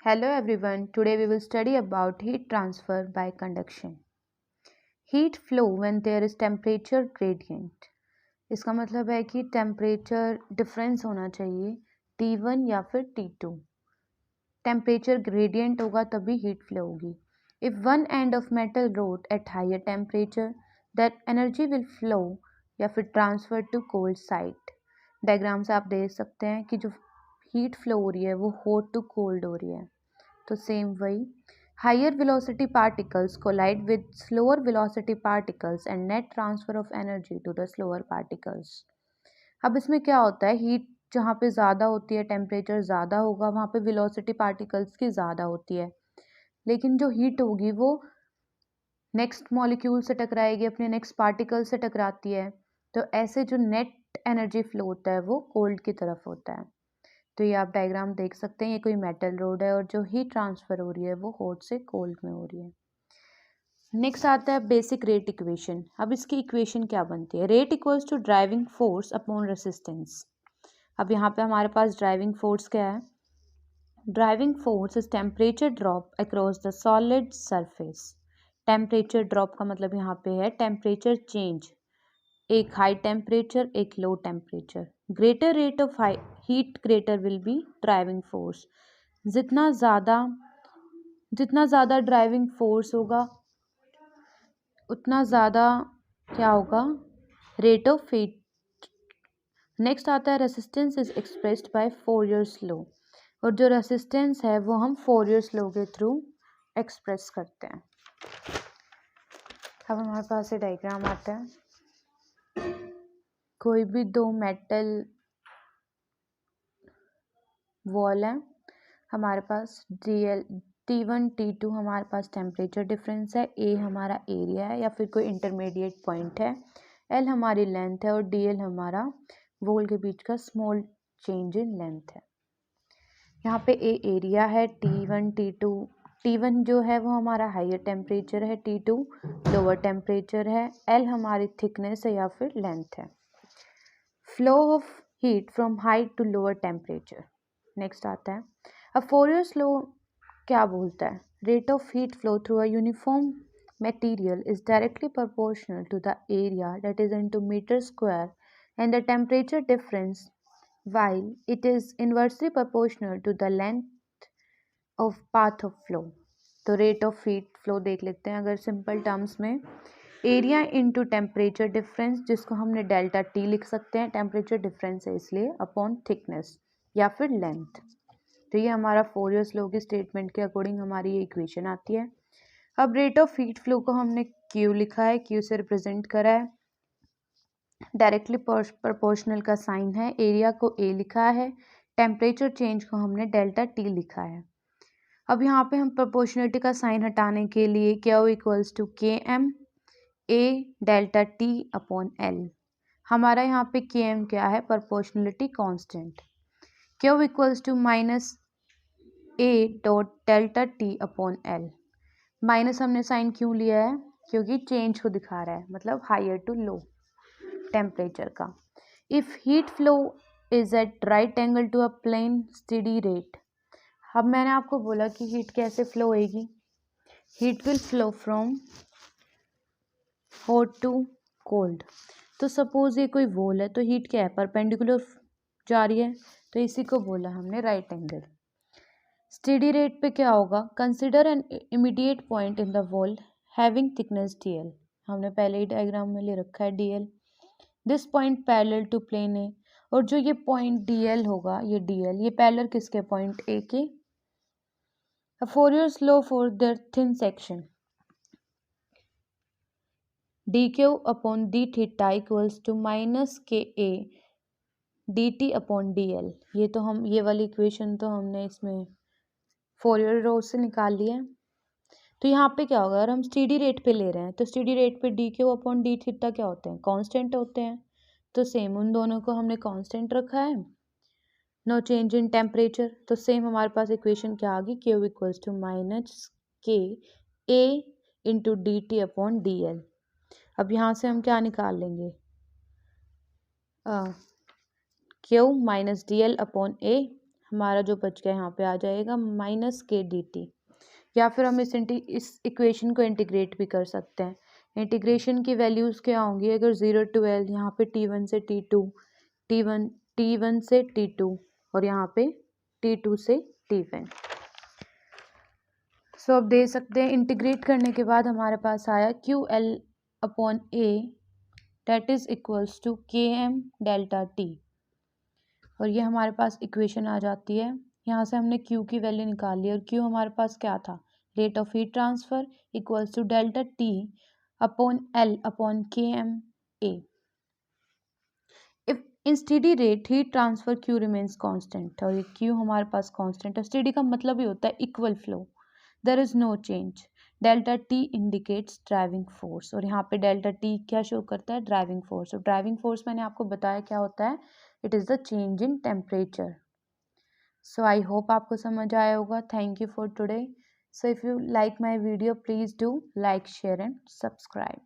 Hello everyone, today we will study about heat transfer by conduction. Heat flow when there is temperature gradient. इसका मतलब है कि temperature difference होना चाहिए T1 या फिर T2. टेम्परेचर ग्रेडियंट होगा तभी हीट फ्लो होगी. If one end of metal rod at higher temperature, that energy will flow या फिर transfer to cold side. Diagram से आप देख सकते हैं कि जो हीट फ्लो हो रही है वो हॉट टू कोल्ड हो रही है. तो सेम वही higher velocity particles collide with slower velocity particles and net transfer of energy to the slower particles. अब इसमें क्या होता है, हीट जहाँ पे ज़्यादा होती है, टेम्परेचर ज़्यादा होगा, वहाँ पे वेलोसिटी पार्टिकल्स की ज़्यादा होती है, लेकिन जो हीट होगी वो नेक्स्ट मॉलिक्यूल से टकराएगी, अपने नेक्स्ट पार्टिकल से टकराती है. तो ऐसे जो नेट एनर्जी फ्लो होता है वो कोल्ड की तरफ होता है. तो ये आप डायग्राम देख सकते हैं, ये कोई मेटल रोड है और जो हीट ट्रांसफर हो रही है वो हॉट से कोल्ड में हो रही है. नेक्स्ट आता है बेसिक रेट इक्वेशन. अब इसकी इक्वेशन क्या बनती है? Rate equals to driving force upon resistance. अब यहाँ पे हमारे पास ड्राइविंग फोर्स क्या है? Driving force is temperature drop across the solid surface. Temperature drop का मतलब यहाँ पे है टेम्परेचर चेंज, एक हाई टेम्परेचर एक low temperature. Greater rate of high heat greater will be driving force. जितना ज़्यादा ड्राइविंग फोर्स होगा उतना ज़्यादा क्या होगा? Rate of heat. नेक्स्ट आता है resistance is expressed by Fourier's law. और जो रेसिस्टेंस है वो हम फोरियर्स लॉ के थ्रू एक्सप्रेस करते हैं. अब हमारे पास ये डायग्राम आता है. कोई भी दो मेटल वॉल है, हमारे पास T1 T2 हमारे पास टेम्परेचर डिफरेंस है, A हमारा एरिया है या फिर कोई इंटरमीडिएट पॉइंट है, L हमारी लेंथ है और DL हमारा वॉल के बीच का स्मॉल चेंज इन लेंथ है. यहाँ पे A एरिया है, T1 जो है वो हमारा हायर टेम्परेचर है, T2 लोअर टेम्परेचर है, L हमारी थिकनेस है या फिर लेंथ है. Flow of heat from high to lower temperature. Next आता है अब फोरियर्स लॉ क्या बोलता है? Rate of heat flow through a uniform material is directly proportional to the area, that is into meter square, and the temperature difference, while it is inversely proportional to the length of path of flow. तो rate of heat flow देख लेते हैं. अगर simple terms में area into temperature difference, जिसको हमने delta T लिख सकते हैं, टेम्परेचर डिफरेंस है इसलिए, अपॉन थिकनेस या फिर लेंथ. तो ये हमारा फोरियर्स लॉ की स्टेटमेंट के अकॉर्डिंग हमारी ये इक्वेशन आती है. अब रेट ऑफ हीट फ्लो को हमने Q लिखा है, Q से रिप्रेजेंट करा है, डायरेक्टली प्रोपोर्शनल का साइन है, एरिया को A लिखा है, टेम्परेचर चेंज को हमने डेल्टा T लिखा है. अब यहाँ पे हम प्रोपोर्शनलिटी का साइन हटाने के लिए Q equals to KM A delta T upon L. हमारा यहाँ पे KM क्या है? Proportionality constant. Q equals to minus A dot delta T upon L. Minus हमने साइन क्यों लिया है? क्योंकि चेंज को दिखा रहा है, मतलब हायर टू लो टेम्परेचर का. If heat flow is at right angle to a plane steady rate. अब मैंने आपको बोला कि हीट कैसे फ्लो होएगी. Heat will flow from hot to cold. तो सपोज ये कोई वॉल है, तो हीट क्या है? परपेंडिकुलर जा रही है, तो इसी को बोला हमने राइट एंगल. स्टेडी रेट पे क्या होगा? Consider an immediate point in the wall having thickness DL. हमने पहले ही डायग्राम में ले रखा है DL. This point parallel to plane A. और जो ये पॉइंट DL होगा, ये DL ये पैरेलल किसके? पॉइंट A के. Fourier's law for the thin section. dq upon d theta equals to minus KA dt upon DL. ये वाली इक्वेशन तो हमने इसमें फोरियर लॉ से निकाल लिया है. तो यहाँ पे क्या होगा? अगर हम स्टेडी रेट पे ले रहे हैं तो स्टेडी रेट पे dq अपॉन d थीटा क्या होते हैं? कांस्टेंट होते हैं. तो सेम उन दोनों को हमने कांस्टेंट रखा है. No change in temperature. तो सेम हमारे पास इक्वेशन क्या आ गई? Q equals to minus KA into DT upon DL. अब यहाँ से हम क्या निकाल लेंगे? Q minus DL upon A. हमारा जो बच गया यहाँ पे आ जाएगा माइनस के डी टी। या फिर हम इस इक्वेशन को इंटीग्रेट भी कर सकते हैं। इंटीग्रेशन की वैल्यूज़ क्या होंगी, अगर 0 to L, यहाँ पे T1 से T2, T1 से T2 और यहाँ पे T2 से T1। सो अब दे सकते हैं इंटीग्रेट करने के बाद हमारे पास आया QL/A that is equals to KM delta T, और ये हमारे पास इक्वेशन आ जाती है। यहाँ से हमने Q की वैल्यू निकाल ली और Q हमारे पास क्या था, rate of heat transfer equals to delta T/L/KMA। If in steady rate heat transfer Q remains constant, और ये Q हमारे पास कांस्टेंट है। स्टेडी का मतलब ही होता है equal flow, there is no change. Delta T indicates driving force, और यहाँ पे डेल्टा T क्या शो करता है, ड्राइविंग फोर्स। और ड्राइविंग फोर्स मैंने आपको बताया क्या होता है, it is the change in temperature. So I hope आपको समझ आया होगा। Thank you for today. So if you like my video please do like, share and subscribe.